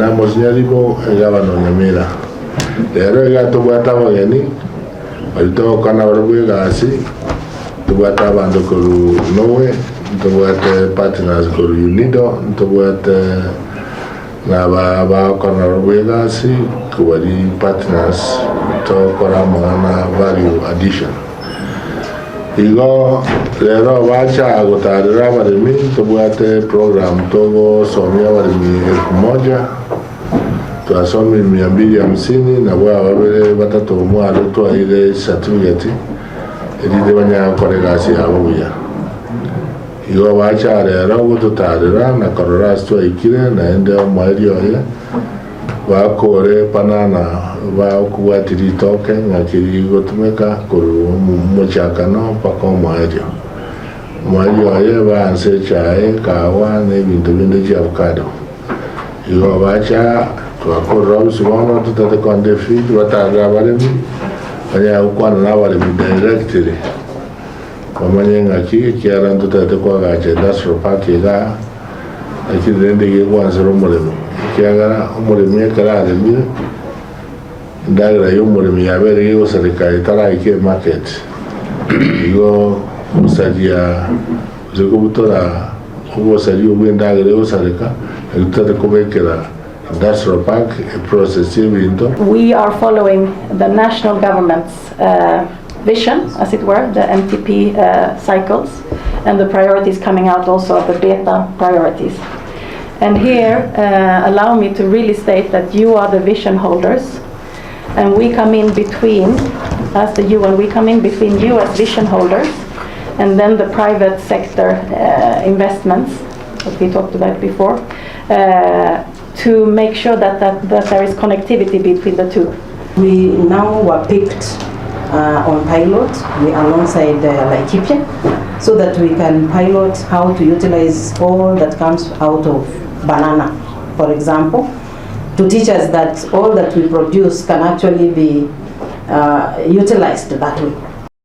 Amos Nyaribo, Governor Nyamira. Lero gatubwata abageni balitoka n'abarwegasi tubwata abandu kuru Norway, tubwate partners kuru Unido, tubwate n'abakona n'abarwegasi kubari partners tokora mwana value addition. Igo lero bacha agotarira Abaremi tubwate program togo somia Abaremi 1000 tuasomi 250 na babere batatu mwaro twaire certificate edide banya koregasi abo buya. Igo bacha lero gututarira na korora twaikire na ende omwari oye bakore panana bakubwatiri toke ngakiri gotumeka kuru muchakano paka omwari oye banse chae kawa n'ebintu bindi bya avocado. Igo bacha twakora bisobanuro tutate konde feed batanga Abaremi banya ukwana n'Abaremi directly bamanye ngaki kiara tutate kwa gache industrial park ga akirende gwanzero umurimo kiagara umurimo kararemye ndagira y'umurimo yabereye yose reka ike market. Igo musajia ziko butora ubosari ubwendagira yose reka tutate kubekera industrial park a process ibintu. We are following the national government's vision, as it were, the MTP cycles, and the priorities coming out also of the beta priorities. And here, allow me to really state that you are the vision holders, and we come in between, as the UN, we come in between you as vision holders, and then the private sector investments, that we talked about before, to make sure that there is connectivity between the two. We now were picked on pilot alongside Laikipia, so that we can pilot how to utilize all that comes out of banana, for example, to teach us that all that we produce can actually be utilized that way.